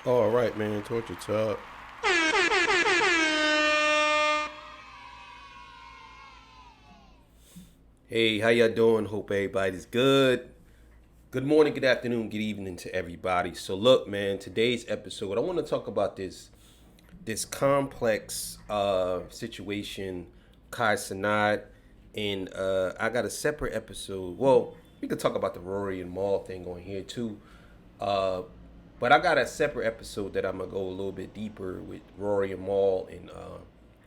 All right, man. Torture Talk. Hey, how y'all doing? Hope everybody's good. Good morning, good afternoon, good evening to everybody. So, look, man. Today's episode, I want to talk about this complex situation, Kai Sanat, and I got a separate episode. Well, we could talk about the Rory and Maul thing on here too. Uh, but I got a separate episode that I'm gonna go a little bit deeper with Rory and Maul and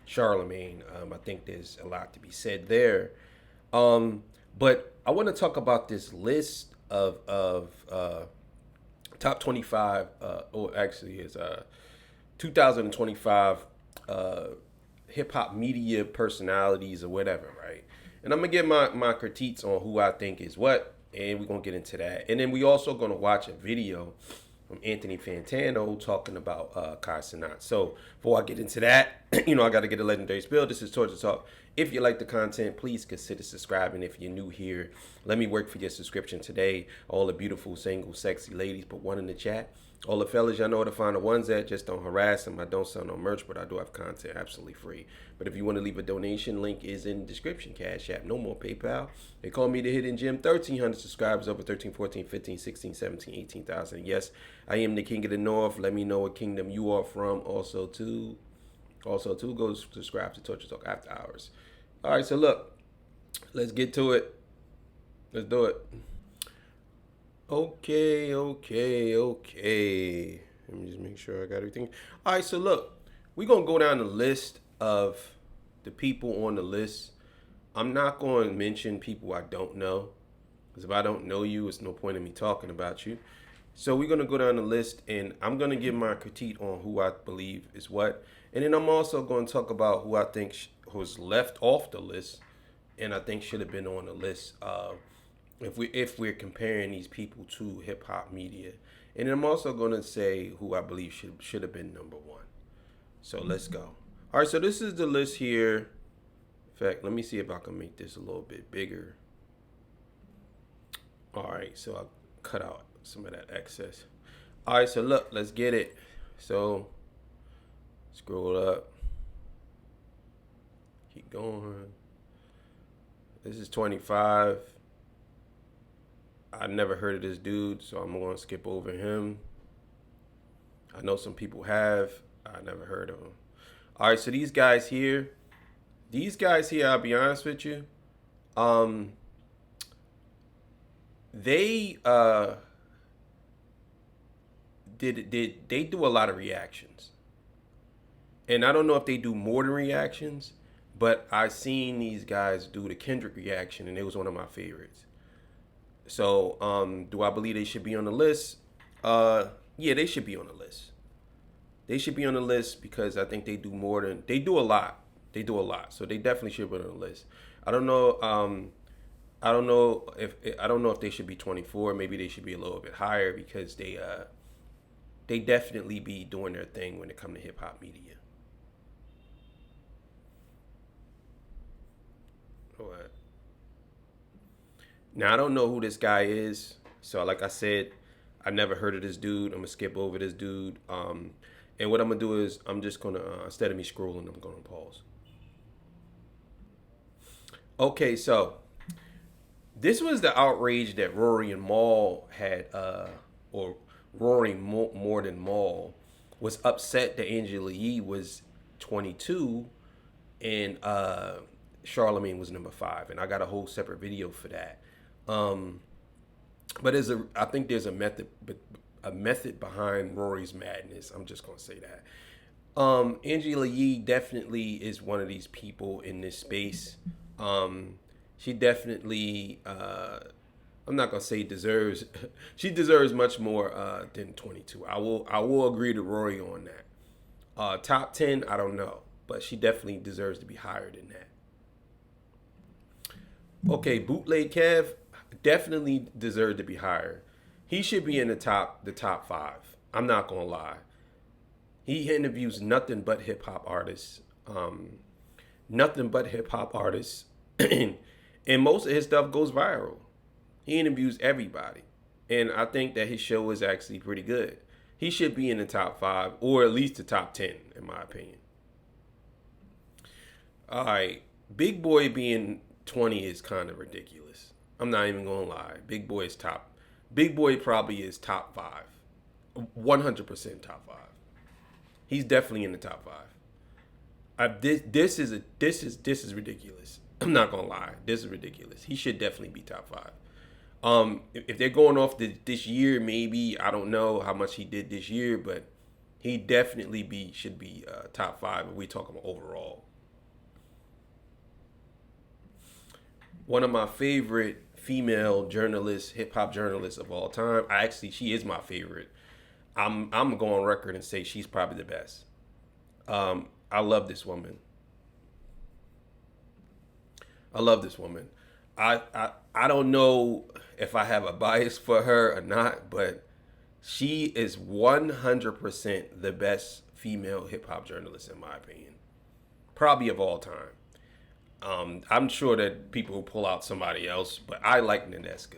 Charlemagne. I think there's a lot to be said there. Um, but I want to talk about this list of top 25. Or actually, is 2025 uh, hip hop media personalities or whatever, right? And I'm gonna get my critiques on who I think is what, and we're gonna get into that. And then we also gonna watch a video from Anthony Fantano talking about Kai Cenat. So before I get into that, I got to get a legendary spill. This is Torture Talk. If you like the content, please consider subscribing. If you're new here, let me work for your subscription today. All the beautiful, single, sexy ladies, put one in the chat. All the fellas, y'all know where to find the ones that just don't harass them. I don't sell no merch, but I do have content absolutely free. But if you want to leave a donation, link is in the description. Cash App, no more PayPal. They call me the Hidden Gem. 1,300 subscribers, over 13, 14, 15, 16, 17, 18,000. Yes, I am the king of the north. Let me know what kingdom you are from. Also too, go subscribe to Torture Talk After Hours. All right, so look, let's get to it. Let's do it. Okay. Let me just make sure I got everything. All right, so look, we're going to go down the list of the people on the list. I'm not going to mention people I don't know, because if I don't know you, it's no point in me talking about you. So we're going to go down the list, and I'm going to give my critique on who I believe is what. And then I'm also going to talk about who I think was left off the list and I think should have been on the list. If we're comparing these people to hip hop media, and I'm also gonna say who I believe should have been number one. So let's go. All right, so this is the list here. In fact, let me see if I can make this a little bit bigger. All right, so I'll cut out some of that excess. All right, so look, let's get it. So scroll up, keep going. This is 25. I never heard of this dude, so I'm going to skip over him. I know some people have. I never heard of him. All right, so these guys here, I'll be honest with you, um, they did they do a lot of reactions, and I don't know if they do more than reactions, but I seen these guys do the Kendrick reaction, and it was one of my favorites. So, do I believe they should be on the list? Yeah, they should be on the list. They should be on the list because I think they do a lot. They do a lot, so they definitely should be on the list. I don't know. I don't know if they should be 24. Maybe they should be a little bit higher because they definitely be doing their thing when it comes to hip hop media. What? Now I don't know who this guy is, so like I said, I never heard of this dude. I'm gonna skip over this dude. And what I'm gonna do is I'm just gonna instead of me scrolling, I'm gonna pause. Okay, so this was the outrage that Rory and Maul had, or Rory more than Maul was upset that Angela Yee was 22 and Charlemagne was number 5, and I got a whole separate video for that. Um, but I think there's a method behind Rory's madness. I'm just gonna say that. Angela Yee definitely is one of these people in this space. She definitely, I'm not gonna say deserves. She deserves much more than 22. I will agree to Rory on that. Top 10, I don't know, but she definitely deserves to be higher than that. Okay, bootleg Kev definitely deserved to be higher. He should be in the top 5. I'm not gonna lie. He interviews nothing but hip hop artists. Nothing but hip hop artists, and most of his stuff goes viral. He interviews everybody, and I think that his show is actually pretty good. He should be in the top 5 or at least the top 10, in my opinion. All right, Big Boy being 20 is kind of ridiculous. I'm not even gonna lie. Big Boy is top. Big Boy probably is top 5, 100% top 5. He's definitely in the top 5. This is ridiculous. I'm not gonna lie. This is ridiculous. He should definitely be top 5. If they're going off this year, maybe I don't know how much he did this year, but he definitely should be top 5 if we talk about overall. One of my favorite female journalists, hip hop journalists of all time. She is my favorite. I'm gonna go on record and say she's probably the best. I love this woman. I love this woman. I don't know if I have a bias for her or not, but she is 100% the best female hip hop journalist in my opinion, probably of all time. I'm sure that people will pull out somebody else, but I like Nadeska.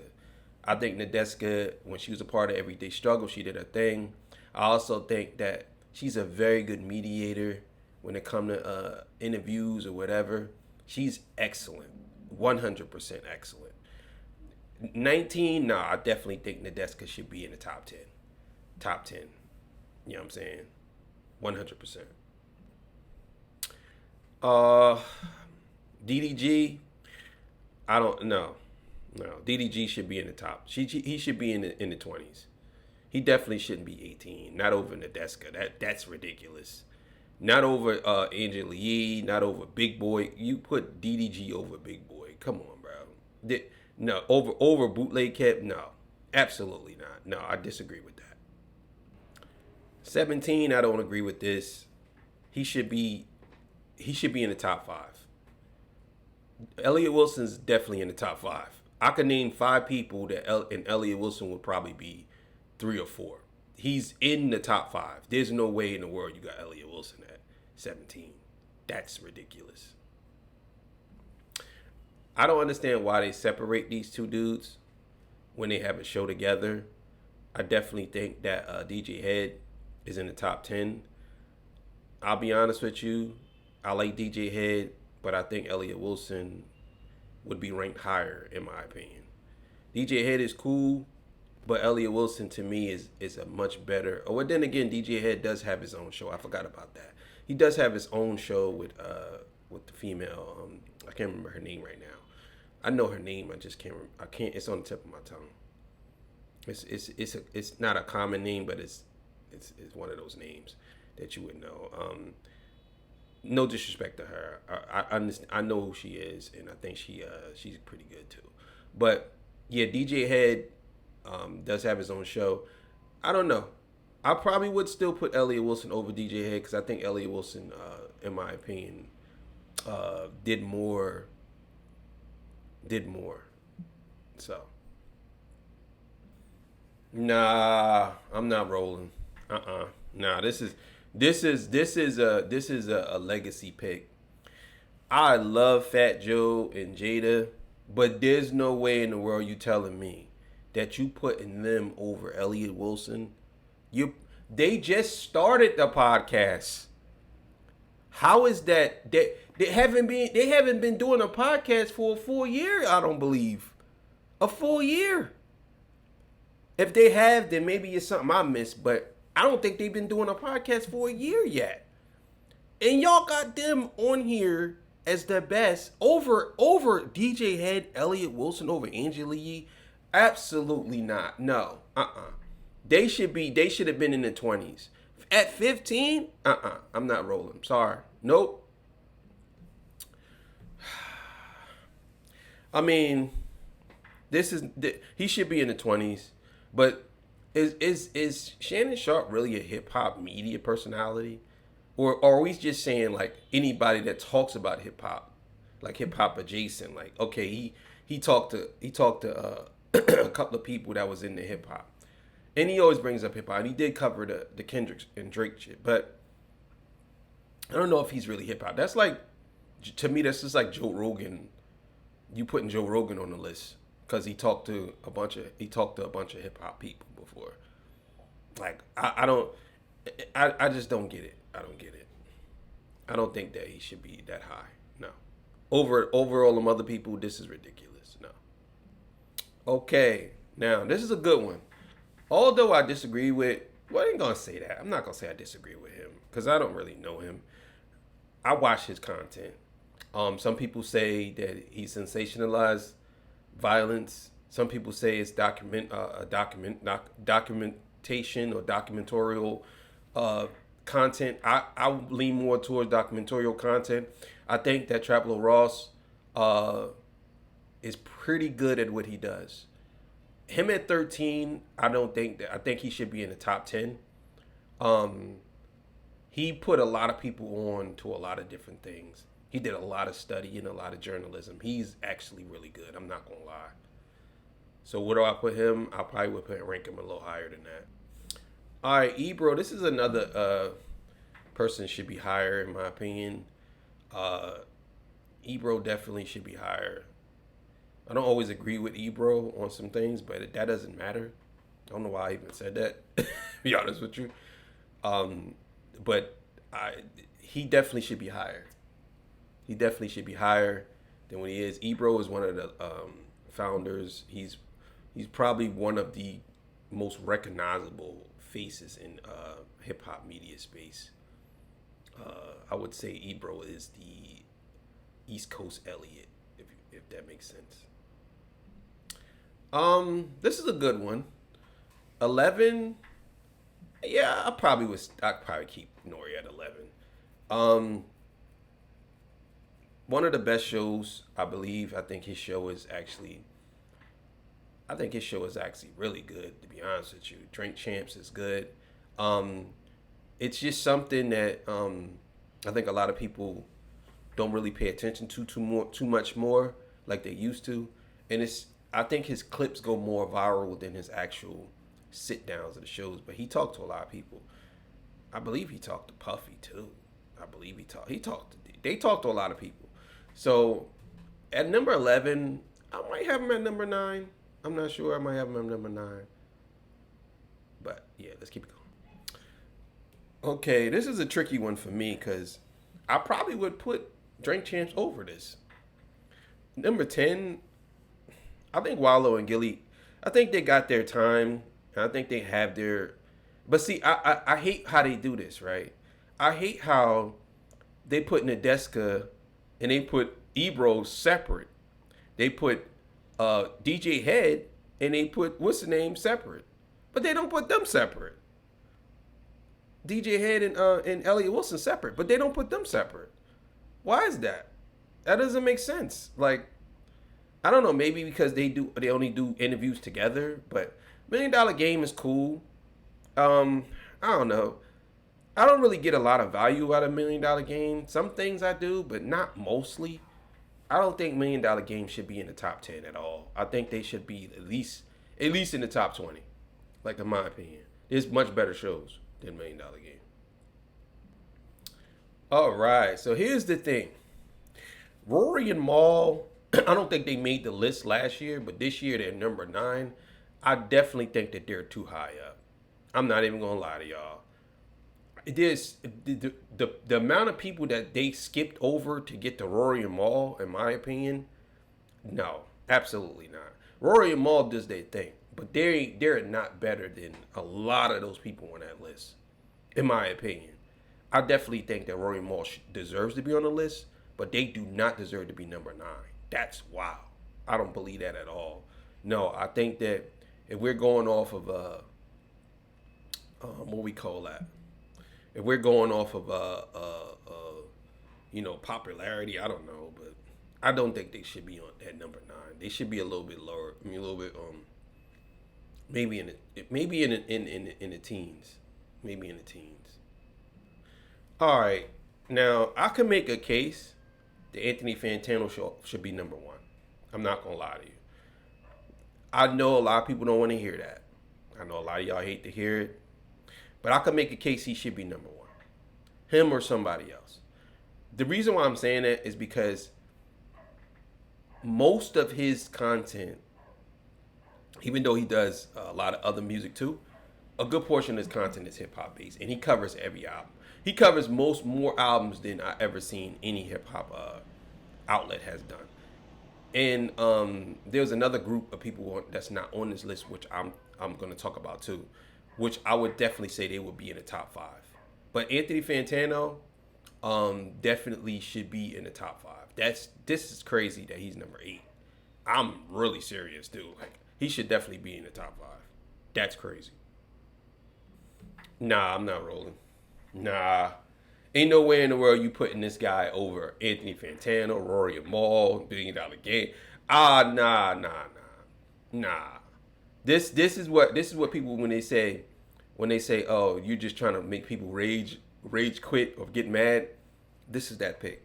I think Nadeska, when she was a part of Everyday Struggle, she did her thing. I also think that she's a very good mediator when it comes to interviews or whatever. She's excellent, 100% excellent. 19, nah, I definitely think Nadeska should be in the top 10. Top 10. You know what I'm saying? 100%. DDG, I don't know. No, DDG should be in the top. He should be in the 20s. He definitely shouldn't be 18. Not over Nadeska. That's ridiculous. Not over Angela Yee. Not over Big Boy. You put DDG over Big Boy. Come on, bro. No, over Bootleg Kept. No, absolutely not. No, I disagree with that. 17, I don't agree with this. He should be in the top 5. Elliott Wilson's definitely in the top 5. I could name 5 people and Elliott Wilson would probably be 3 or 4. He's in the top 5. There's no way in the world you got Elliott Wilson at 17. That's ridiculous. I don't understand why they separate these two dudes when they have a show together. I definitely think that DJ Head is in the top 10. I'll be honest with you. I like DJ Head, but I think Elliott Wilson would be ranked higher in my opinion. DJ Head is cool, but Elliott Wilson to me is a much better. Oh, and then again, DJ Head does have his own show. I forgot about that. He does have his own show with the female. I can't remember her name right now. I know her name. I just can't. I can't. It's on the tip of my tongue. It's not a common name, but it's one of those names that you would know. No disrespect to her. I know who she is, and I think she's pretty good too. But yeah, DJ Head does have his own show. I don't know. I probably would still put Elliott Wilson over DJ Head because I think Elliott Wilson, in my opinion, did more. So, nah, I'm not rolling. Nah, this is a legacy pick. I love Fat Joe and Jada, but there's no way in the world you telling me that you putting them over Elliott Wilson. They just started the podcast. How is that? They haven't been doing a podcast for a full year, I don't believe. A full year. If they have, then maybe it's something I missed, but I don't think they've been doing a podcast for a year yet. And y'all got them on here as the best over DJ Head, Elliott Wilson, over Angela Yee. Absolutely not. No. They should have been in the 20s. At 15, I'm not rolling. Sorry. Nope. I mean, he should be in the 20s, but is Shannon Sharp really a hip hop media personality, or are we just saying like anybody that talks about hip hop, like hip hop adjacent? Like, okay, he talked to a couple of people that was in the hip hop, and he always brings up hip hop. And he did cover the Kendrick and Drake shit, but I don't know if he's really hip hop. That's like, to me, that's just like Joe Rogan. You putting Joe Rogan on the list because he talked to a bunch of hip hop people before. Like I don't, I just don't get it. I don't get it. I don't think that he should be that high. No. Over all them other people, this is ridiculous. No. Okay. Now this is a good one. Although I disagree with, well, I ain't gonna say that. I'm not gonna say I disagree with him because I don't really know him. I watch his content. Some people say that he sensationalized violence. Some people say it's documentation or documentorial content. I lean more towards documentorial content. I think that Traplo Ross uh, is pretty good at what he does. Him at 13, I don't think that. I think he should be in the top 10. Um, he put a lot of people on to a lot of different things. He did a lot of study and a lot of journalism. He's actually really good. I'm not gonna lie. So where do I put him? I probably would rank him a little higher than that. All right, Ebro. This is another person should be higher in my opinion. Uh, Ebro definitely should be higher. I don't always agree with Ebro on some things, but that doesn't matter. I don't know why I even said that. To be honest with you, um, but he definitely should be higher. He definitely should be higher than what he is. Ebro is one of the founders. He's probably one of the most recognizable faces in hip hop media space. I would say Ebro is the East Coast Elliott, if that makes sense. This is a good one. 11. Yeah, I'd probably keep Nori at 11. Um, One of the best shows, I believe. I think his show is actually really good. To be honest with you, Drink Champs is good. Um, it's just something that I think a lot of people don't really pay attention to too much more like they used to, and it's I think his clips go more viral than his actual sit downs of the shows. But he talked to a lot of people. I believe he talked to Puffy too. I believe they talked to a lot of people. So at number 11, I might have him at number 9. I'm not sure. I might have him at number 9. But yeah, let's keep it going. Okay, this is a tricky one for me because I probably would put Drink Champs over this. Number 10, I think Wallow and Gilly, I think they got their time. And I think they have their. But see, I hate how they do this, right? I hate how they put Nadeska and they put Ebro separate. They put DJ Head and they put what's the name separate, but they don't put them separate. DJ Head and Elliot Wilson separate, but they don't put them separate. Why is that? That doesn't make sense. Like I don't know, maybe because they only do interviews together. But $1 Million Game is cool. I don't know. I don't really get a lot of value out of $1 Million Game. Some things I do, but not mostly. I don't think $1 Million Game should be in the top 10 at all. I think they should be at least in the top 20. Like in my opinion, there's much better shows than $1 Million Game. All right, so here's the thing. Rory and Maul, I don't think they made the list last year, but this year they're number 9. I definitely think that they're too high up. I'm not even gonna lie to y'all. There's the amount of people that they skipped over to get to Rory and Maul, in my opinion, no, absolutely not. Rory and Maul does their thing, but they're not better than a lot of those people on that list, in my opinion. I definitely think that Rory and Maul deserves to be on the list, but they do not deserve to be number 9. That's wow. I don't believe that at all. No, I think that if we're going off of what we call that, if we're going off of popularity, I don't know, but I don't think they should be on at number 9. They should be a little bit lower. I mean, a little bit maybe in the teens, maybe in the teens. All right, now I can make a case that Anthony Fantano should be number 1. I'm not gonna lie to you. I know a lot of people don't want to hear that. I know a lot of y'all hate to hear it. But I could make a case he should be number 1. Him or somebody else. The reason why I'm saying that is because most of his content, even though he does a lot of other music too, a good portion of his content is hip hop based, and he covers every album. He covers more albums than I ever seen any hip hop outlet has done. And there's another group of people that's not on this list, which I'm going to talk about too, which I would definitely say they would be in the top 5. But Anthony Fantano definitely should be in the top 5. This is crazy that he's number 8. I'm really serious, dude. Like, he should definitely be in the top 5. That's crazy. Nah, I'm not rolling. Nah. Ain't no way in the world you putting this guy over Anthony Fantano, Rory Mal, $1 Billion Game. Nah. This is what people when they say, oh, you're just trying to make people rage quit or get mad. This is that pick.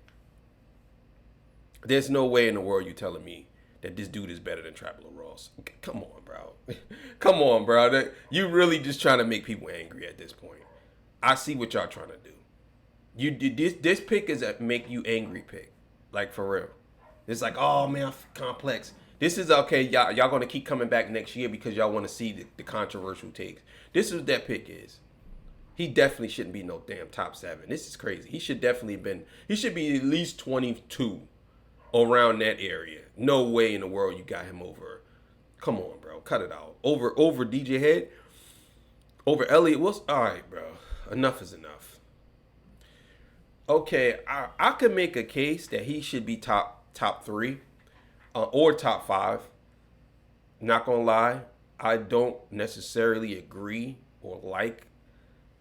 There's no way in the world you telling me that this dude is better than Trapper Ross. Come on, bro. Come on, bro. You really just trying to make people angry at this point. I see what y'all trying to do. You did this pick is a make you angry pick. Like, for real. It's like, oh man, complex. This is okay, y'all gonna keep coming back next year because y'all want to see the controversial takes. This is what that pick is. He definitely shouldn't be no damn top 7. This is crazy. He should be at least 22 around that area. No way in the world you got him over. Come on, bro. Cut it out. Over DJ Head. Over Elliot Wilson. All right, bro. Enough is enough. Okay, I could make a case that he should be top 3 or top 5. Not gonna lie, I don't necessarily agree or like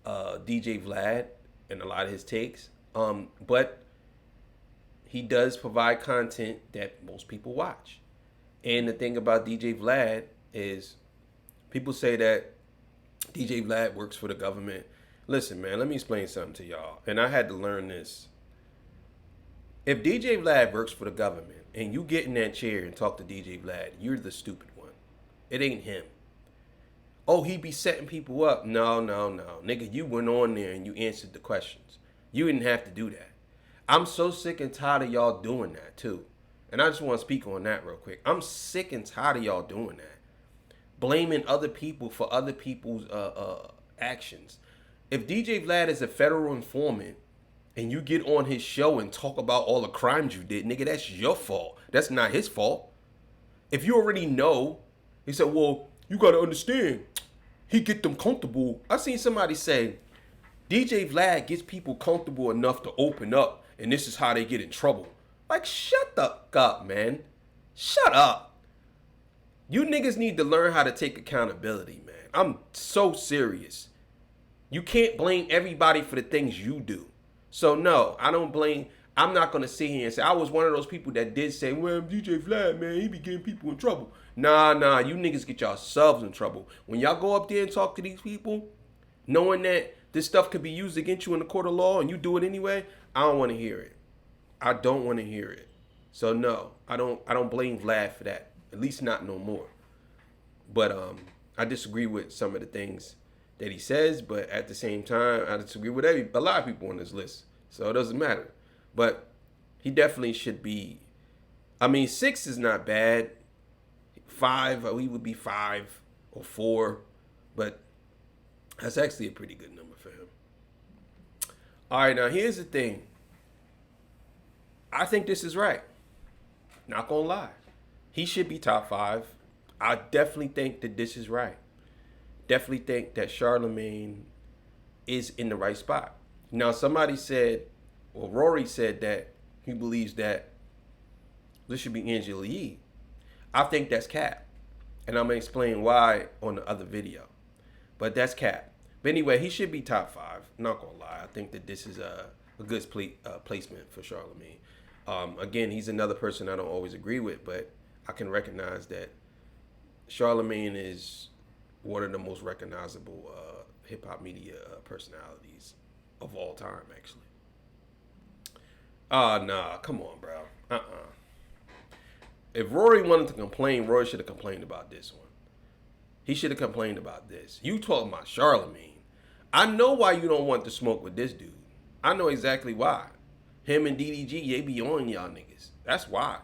DJ Vlad and a lot of his takes. But he does provide content that most people watch. And the thing about DJ Vlad is people say that DJ Vlad works for the government. Listen, man, let me explain something to y'all. And I had to learn this. If DJ Vlad works for the government and you get in that chair and talk to DJ Vlad, you're the stupid one. It ain't him. Oh, he be setting people up. No. Nigga, you went on there and you answered the questions. You didn't have to do that. I'm so sick and tired of y'all doing that too. And I just want to speak on that real quick. I'm sick and tired of y'all doing that. Blaming other people for other people's actions. If DJ Vlad is a federal informant and you get on his show and talk about all the crimes you did, nigga, that's your fault. That's not his fault. If you already know, he said, well, you got to understand, he get them comfortable. I seen somebody say, DJ Vlad gets people comfortable enough to open up, and this is how they get in trouble. Like, shut the fuck up, man. Shut up. You niggas need to learn how to take accountability, man. I'm so serious. You can't blame everybody for the things you do. So, no, I don't blame. I'm not going to sit here and say, I was one of those people that did say, well, DJ Vlad, man, he be getting people in trouble. Nah, you niggas get yourselves in trouble. When y'all go up there and talk to these people, knowing that this stuff could be used against you in the court of law and you do it anyway, I don't want to hear it. I don't want to hear it. So, no, I don't blame Vlad for that. At least not no more. But I disagree with some of the things that he says, but at the same time, I disagree with a lot of people on this list. So it doesn't matter. But he definitely should be. I mean, 6 is not bad. 5, he would be 5 or 4, but that's actually a pretty good number for him. All right, now here's the thing. I think this is right. Not gonna lie. He should be top 5. I definitely think that this is right. Definitely think that Charlemagne is in the right spot. Now, somebody said, or Rory said that he believes that this should be Angela Yee. I think that's cap. And I'm going to explain why on the other video. But that's cap. But anyway, he should be top 5. Not going to lie. I think that this is a good placement for Charlemagne. Again, he's another person I don't always agree with, but I can recognize that Charlemagne is one of the most recognizable hip-hop media personalities of all time, actually. Nah, come on, bro. If Rory wanted to complain, Rory should have complained about this one. He should have complained about this. You talking about Charlemagne. I know why you don't want to smoke with this dude. I know exactly why. Him and DDG, they be on y'all niggas. That's why.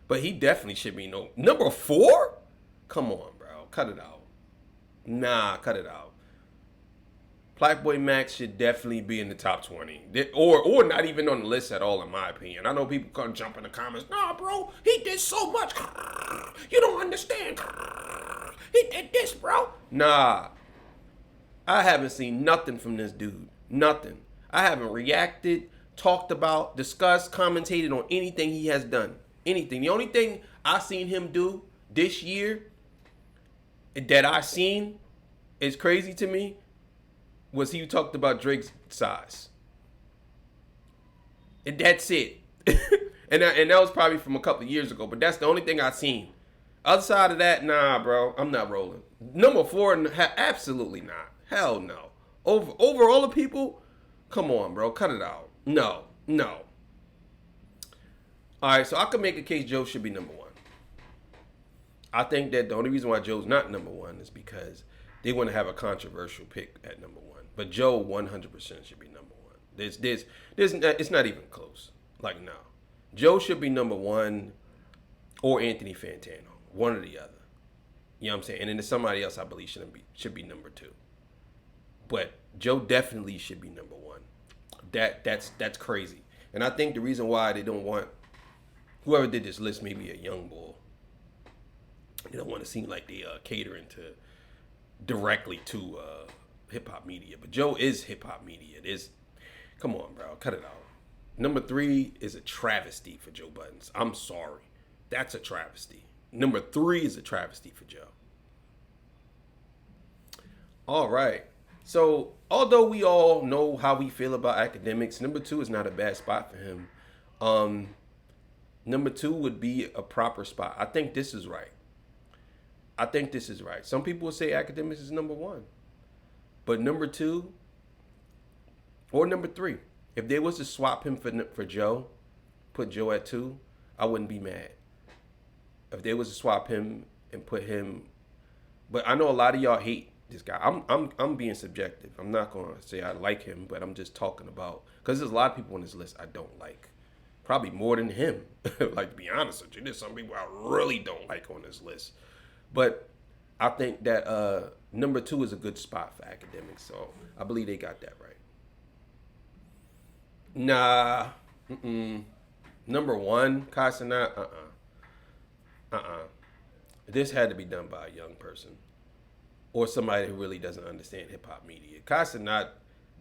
But he definitely should be number 4? Come on, bro. Cut it out. Nah, cut it out. Black Boy Max should definitely be in the top 20. Or not even on the list at all, in my opinion. I know people come jump in the comments. Nah, bro, he did so much. You don't understand. He did this, bro. Nah. I haven't seen nothing from this dude. Nothing. I haven't reacted, talked about, discussed, commentated on anything he has done. Anything. The only thing I seen him do this year that I seen is crazy to me was he talked about Drake's size. And that's it. and that was probably from a couple of years ago, but that's the only thing I seen. Other side of that, nah, bro, I'm not rolling. Number 4, absolutely not. Hell no. Over all the people, come on, bro, cut it out. No. All right, so I can make a case Joe should be number 1. I think that the only reason why Joe's not number 1 is because they want to have a controversial pick at number 1. But Joe 100% should be number 1. It's not even close. Like, no. Joe should be number 1 or Anthony Fantano. One or the other. You know what I'm saying? And then there's somebody else I believe should be number 2. But Joe definitely should be number 1. That's crazy. And I think the reason why they don't want whoever did this list, maybe a young bull, they don't want to seem like they catering to directly to hip hop media. But Joe is hip hop media. Come on, bro, cut it out. Number 3 is a travesty for Joe Buttons. I'm sorry, that's a travesty. Number 3 is a travesty for Joe. All right. So, although we all know how we feel about academics, number 2 is not a bad spot for him. Number 2 would be a proper spot. I think this is right. Some people would say academics is number 1. But number 2 or number 3, if they was to swap him for Joe, put Joe at 2, I wouldn't be mad. If they was to swap him and put him, but I know a lot of y'all hate this guy. I'm being subjective. I'm not gonna say I like him, but I'm just talking about because there's a lot of people on this list I don't like, probably more than him. Like, to be honest with you, there's some people I really don't like on this list, but I think that number 2 is a good spot for academics, so I believe they got that right. Nah, number 1, Casanat, This had to be done by a young person or somebody who really doesn't understand hip hop media. Casanat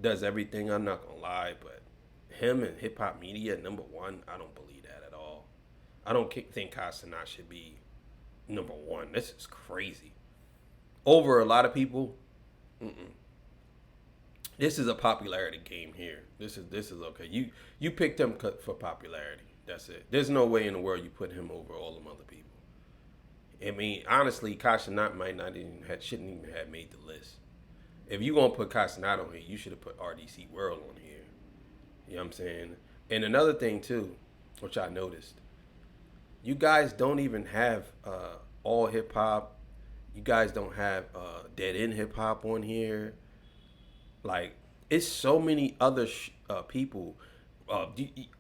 does everything, I'm not gonna lie, but him and hip hop media number 1, I don't believe that at all. I don't think Casanat should be number 1. This is crazy. Over a lot of people, This is a popularity game here. This is okay. You picked him for popularity. That's it. There's no way in the world you put him over all them other people. I mean, honestly, Casanat shouldn't even have made the list. If you gonna put Casanat on here, you should have put RDC World on here. You know what I'm saying? And another thing too, which I noticed, you guys don't even have all hip hop. You guys don't have dead end hip hop on here. Like, it's so many other people.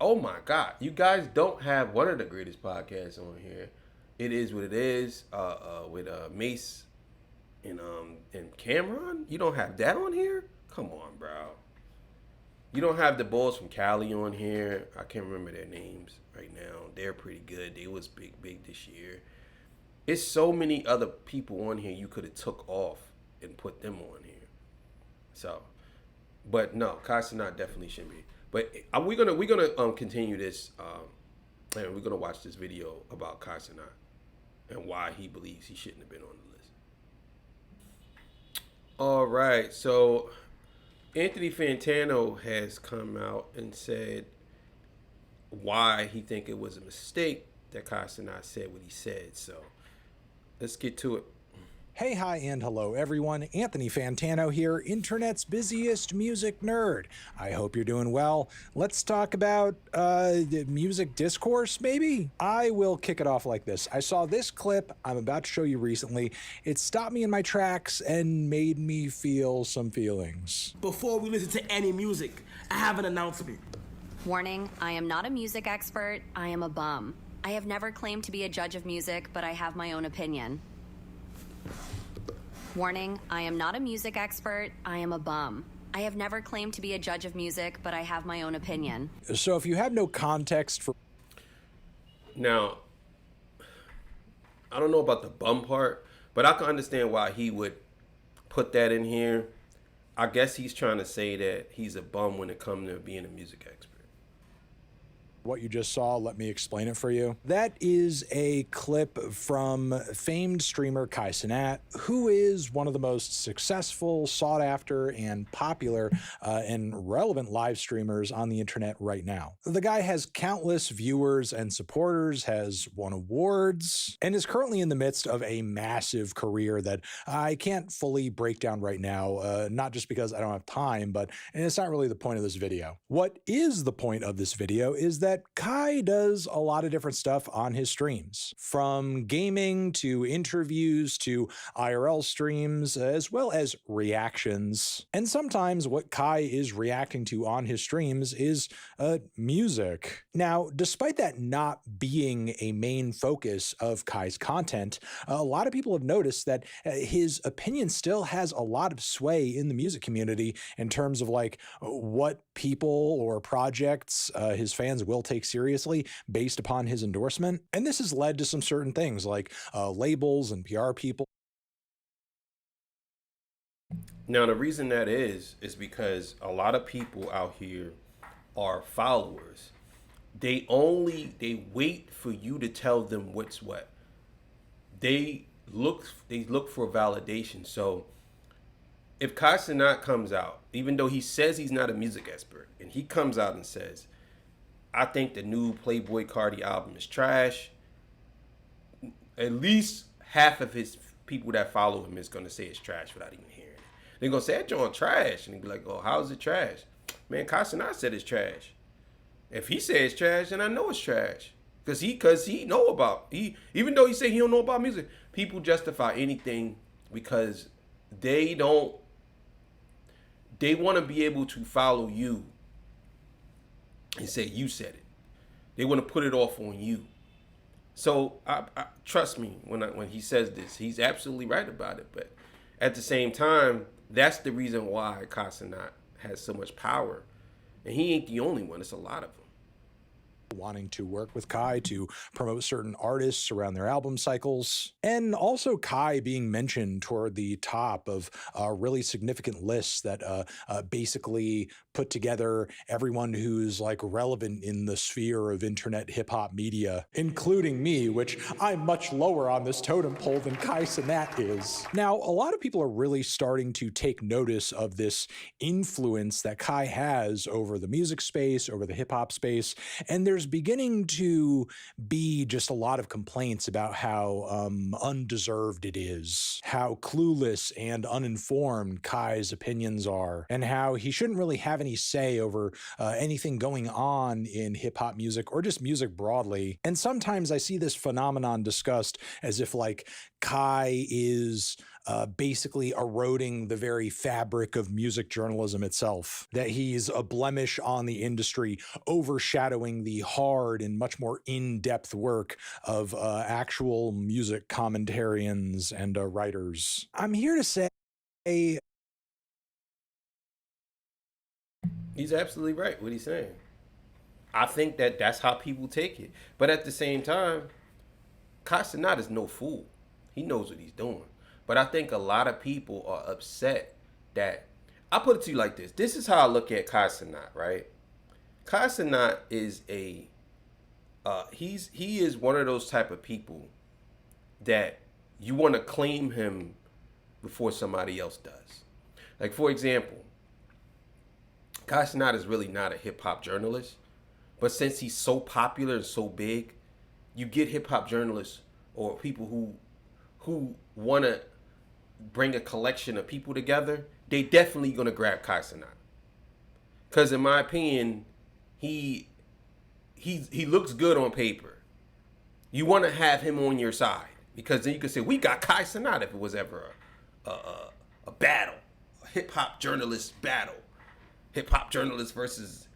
Oh my God, you guys don't have one of the greatest podcasts on here. It is what it is. With Mace and Cameron, you don't have that on here. Come on, bro. You don't have the boys from Cali on here. I can't remember their names right now. They're pretty good. They was big this year. It's so many other people on here you could have took off and put them on here. So, but no, Casanat definitely shouldn't be. But we're gonna continue this, and we're gonna watch this video about Casanat and why he believes he shouldn't have been on the list. All right, so Anthony Fantano has come out and said why he think it was a mistake that Casanat said what he said. So let's get to it. Hey, hi, and hello, everyone. Anthony Fantano here, internet's busiest music nerd. I hope you're doing well. Let's talk about music discourse, maybe? I will kick it off like this. I saw this clip I'm about to show you recently. It stopped me in my tracks and made me feel some feelings. Before we listen to any music, I have an announcement. Warning, I am not a music expert. I am a bum. I have never claimed to be a judge of music, but I have my own opinion. Warning, I am not a music expert. I am a bum. I have never claimed to be a judge of music, but I have my own opinion. So if you have no context for... Now, I don't know about the bum part, but I can understand why he would put that in here. I guess he's trying to say that he's a bum when it comes to being a music expert. what you just saw, let me explain it for you. That is a clip from famed streamer Kai Cenat, who is one of the most successful, sought after, and popular and relevant live streamers on the internet right now. The guy has countless viewers and supporters, has won awards, and is currently in the midst of a massive career that I can't fully break down right now, not just because I don't have time, but and it's not really the point of this video. What is the point of this video is that Kai does a lot of different stuff on his streams, from gaming to interviews to IRL streams, as well as reactions. And sometimes what Kai is reacting to on his streams is music. Now, despite that not being a main focus of Kai's content, a lot of people have noticed that his opinion still has a lot of sway in the music community in terms of like what people or projects his fans will take seriously based upon his endorsement. And this has led to some certain things like labels and PR people. Now, the reason that is because a lot of people out here are followers. They wait for you to tell them what's what. They look for validation. So if Kai Cenat comes out, even though he says he's not a music expert, and he comes out and says, I think the new Playboi Carti album is trash, at least half of his people that follow him is going to say it's trash without even hearing it. They're going to say, that joint trash. And he'll be like, oh, how is it trash? Man, Kai Cenat said it's trash. If he says it's trash, then I know it's trash. Because he know about, even though he say he don't know about music, people justify anything because they want to be able to follow you and say you said it. They want to put it off on you. So I trust me when he says this, he's absolutely right about it. But at the same time, that's the reason why Kai Cenat has so much power, and he ain't the only one. It's a lot of them. Wanting to work with Kai to promote certain artists around their album cycles, and also Kai being mentioned toward the top of really significant lists that basically put together everyone who's like relevant in the sphere of internet hip-hop media, including me, which I'm much lower on this totem pole than Kai Cenat is. Now, a lot of people are really starting to take notice of this influence that Kai has over the music space, over the hip-hop space, and there's beginning to be just a lot of complaints about how undeserved it is, how clueless and uninformed Kai's opinions are, and how he shouldn't really have any say over anything going on in hip-hop music or just music broadly. And sometimes I see this phenomenon discussed as if like Kai is basically eroding the very fabric of music journalism itself, that he's a blemish on the industry, overshadowing the hard and much more in-depth work of actual music commentarians and writers. I'm here to say He's absolutely right what he's saying. I think that that's how people take it. But at the same time, Kai Cenat is no fool. He knows what he's doing. But I think a lot of people are upset that, I put it to you like this. This is how I look at Kai Cenat, right? Kai Cenat is he is one of those type of people that you want to claim him before somebody else does. Like, for example, Kai Cenat is really not a hip-hop journalist, but since he's so popular and so big, you get hip-hop journalists or people who want to bring a collection of people together, they definitely going to grab Kai Cenat. Because in my opinion, he looks good on paper. You want to have him on your side because then you can say, we got Kai Cenat if it was ever a battle, a hip-hop journalist battle. Hip-hop journalist versus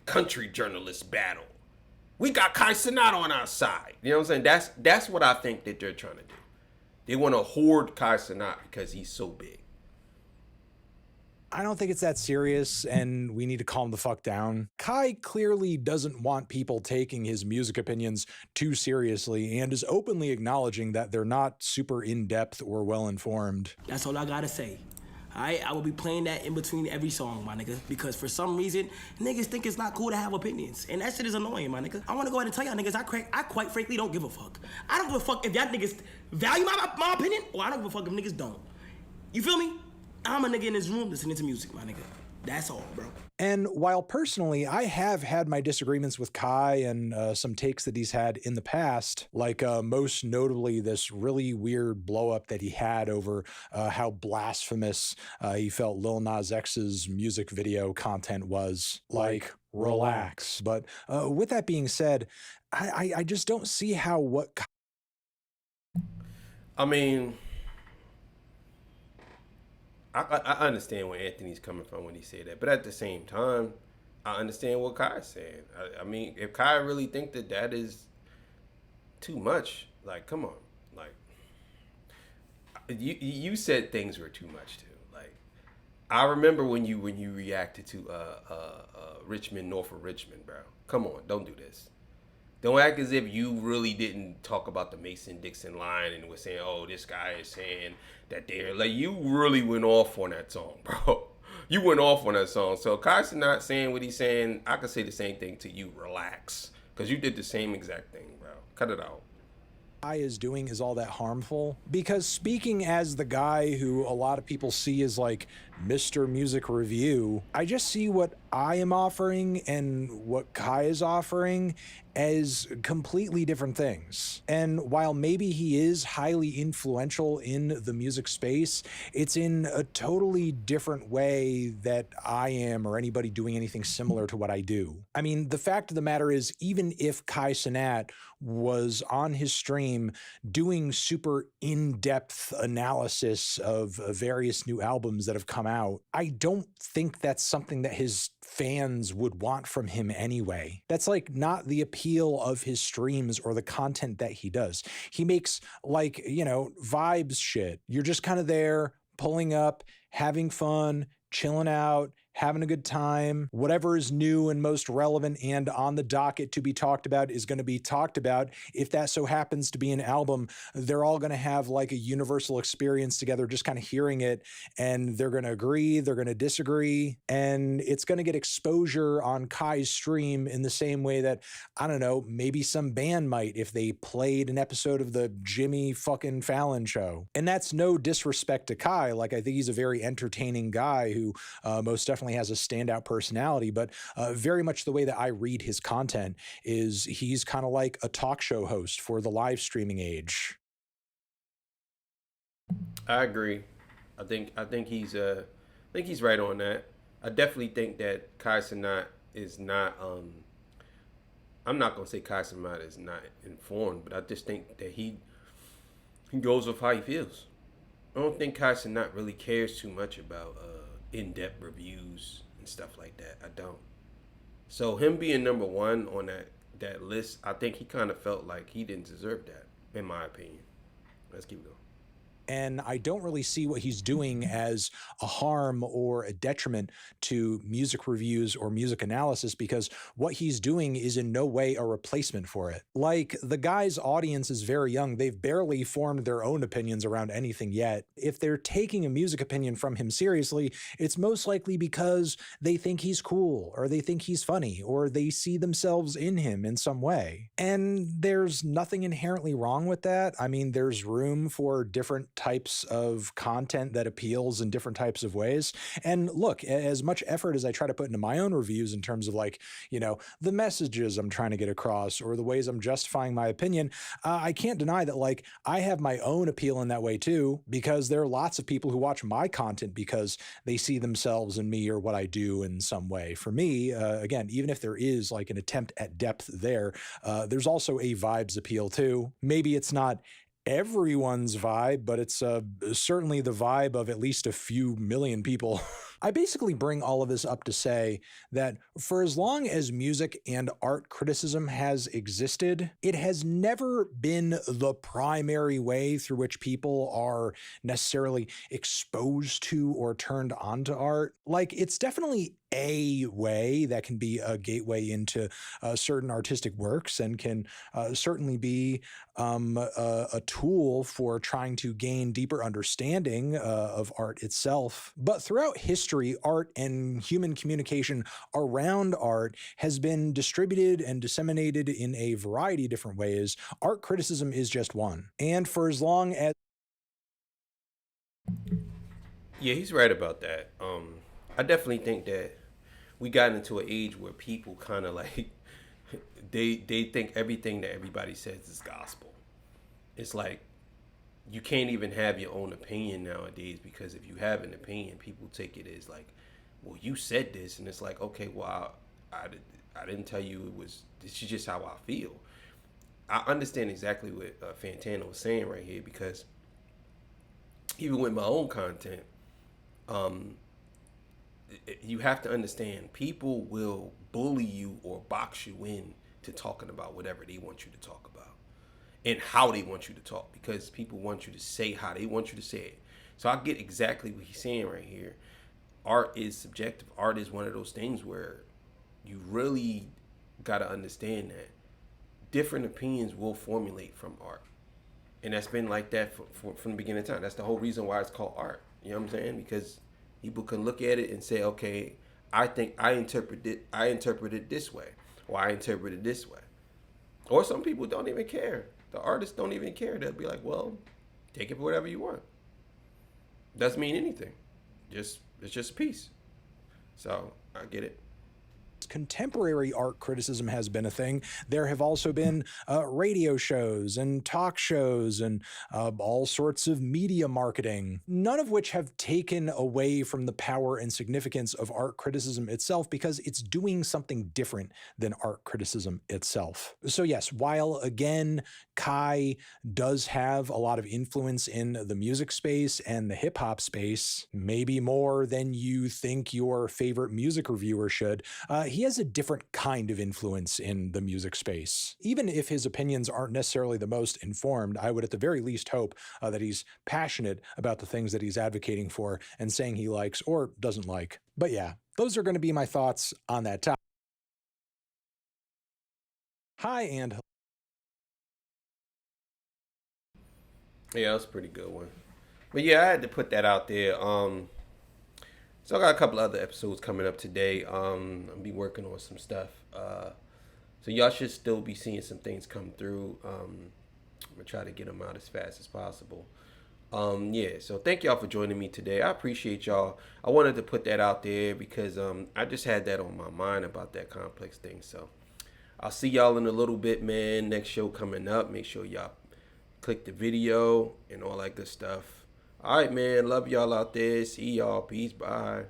country journalist battle. We got Kai Cenat on our side. You know what I'm saying? That's what I think that they're trying to do. They want to hoard Kai Cenat because he's so big. I don't think it's that serious, and we need to calm the fuck down. Kai clearly doesn't want people taking his music opinions too seriously and is openly acknowledging that they're not super in-depth or well-informed. That's all I gotta say. Alright, I will be playing that in between every song, my nigga. Because for some reason, niggas think it's not cool to have opinions. And that shit is annoying, my nigga. I wanna go ahead and tell y'all niggas, I quite frankly don't give a fuck. I don't give a fuck if y'all niggas value my opinion, or I don't give a fuck if niggas don't. You feel me? I'm a nigga in this room listening to music, my nigga. That's all, bro. And while personally, I have had my disagreements with Kai and some takes that he's had in the past, like most notably this really weird blow up that he had over how blasphemous he felt Lil Nas X's music video content was. Like, relax. But with that being said, I just don't see how what. I mean, I understand where Anthony's coming from when he said that, but at the same time, I understand what Kai's saying. I mean, if Kai really think that that is too much, like, come on, like, you said things were too much too. Like, I remember when you reacted to Richmond, North of Richmond, bro. Come on, don't do this. Don't act as if you really didn't talk about the Mason-Dixon line and was saying, oh, this guy is saying that they're like, you really went off on that song, bro. You went off on that song. So Kai's not saying what he's saying. I could say the same thing to you. Relax. Because you did the same exact thing, bro. Cut it out. Is doing is all that harmful, because speaking as the guy who a lot of people see as like Mr. Music Review, I just see what I am offering and what Kai is offering as completely different things. And while maybe he is highly influential in the music space, it's in a totally different way that I am or anybody doing anything similar to what I do. I mean, the fact of the matter is, even if Kai Cenat was on his stream doing super in-depth analysis of various new albums that have come out, I don't think that's something that his fans would want from him anyway. That's like not the appeal of his streams or the content that he does. He makes like, you know, vibes shit. You're just kind of there, pulling up, having fun, chilling out, having a good time. Whatever is new and most relevant and on the docket to be talked about is going to be talked about. If that so happens to be an album, they're all going to have like a universal experience together, just kind of hearing it, and they're going to agree, they're going to disagree, and it's going to get exposure on Kai's stream in the same way that, I don't know, maybe some band might if they played an episode of the Jimmy fucking Fallon show. And that's no disrespect to Kai. Like, I think he's a very entertaining guy who most definitely has a standout personality, but very much the way that I read his content is he's kind of like a talk show host for the live streaming age. I agree. I think he's right on that. I definitely think that Kai Cenat is not I'm not gonna say Kai Cenat is not informed, but I just think that he goes with how he feels. I don't think Kai Cenat really cares too much about in-depth reviews and stuff like that. I don't. So him being number one on that list, I think he kind of felt like he didn't deserve that, in my opinion. Let's keep going. And I don't really see what he's doing as a harm or a detriment to music reviews or music analysis, because what he's doing is in no way a replacement for it. Like, the guy's audience is very young. They've barely formed their own opinions around anything yet. If they're taking a music opinion from him seriously, it's most likely because they think he's cool, or they think he's funny, or they see themselves in him in some way. And there's nothing inherently wrong with that. I mean, there's room for different types of content that appeals in different types of ways. And look, as much effort as I try to put into my own reviews in terms of, like, you know, the messages I'm trying to get across or the ways I'm justifying my opinion, I can't deny that, like, I have my own appeal in that way too, because there are lots of people who watch my content because they see themselves in me or what I do in some way. For me, again, even if there is like an attempt at depth there, there's also a vibes appeal too. Maybe it's not everyone's vibe, but it's certainly the vibe of at least a few million people. I basically bring all of this up to say that for as long as music and art criticism has existed, it has never been the primary way through which people are necessarily exposed to or turned on to art. Like, it's definitely a way that can be a gateway into certain artistic works and can certainly be a tool for trying to gain deeper understanding of art itself. But throughout history, art and human communication around art has been distributed and disseminated in a variety of different ways. Art criticism is just one. And for as long as Yeah, he's right about that. I definitely think that we got into an age where people kind of like they think everything that everybody says is gospel. It's like you can't even have your own opinion nowadays, because if you have an opinion, people take it as like, well, you said this, and it's like, okay, well, I didn't tell you it was. This is just how I feel. I understand exactly what Fantano was saying right here, because even with my own content, um, you have to understand people will bully you or box you in to talking about whatever they want you to talk about and how they want you to talk, because people want you to say how they want you to say it. So I get exactly what he's saying right here. Art is subjective. Art is one of those things where you really got to understand that different opinions will formulate from art. And that's been like that from the beginning of time. That's the whole reason why it's called art. You know what I'm saying? Because people can look at it and say, okay, I think I interpret it this way, or I interpret it this way. Or some people don't even care. The artists don't even care. They'll be like, well, take it for whatever you want. Doesn't mean anything. It's just a piece. So I get it. contemporary art criticism has been a thing, there have also been radio shows and talk shows and all sorts of media marketing, none of which have taken away from the power and significance of art criticism itself, because it's doing something different than art criticism itself. So yes, while again, Kai does have a lot of influence in the music space and the hip hop space, maybe more than you think your favorite music reviewer should, he has a different kind of influence in the music space. Even if his opinions aren't necessarily the most informed, I would at the very least hope that he's passionate about the things that he's advocating for and saying he likes or doesn't like. But yeah, those are going to be my thoughts on that topic. Hi, and Yeah, that's a pretty good one. But yeah, I had to put that out there. So I got a couple other episodes coming up today. I'll be working on some stuff. So y'all should still be seeing some things come through. I'm gonna try to get them out as fast as possible. Yeah, so thank y'all for joining me today. I appreciate y'all. I wanted to put that out there because I just had that on my mind about that complex thing. So I'll see y'all in a little bit, man. Next show coming up. Make sure y'all click the video and all that good stuff. All right, man. Love y'all out there. See y'all. Peace. Bye.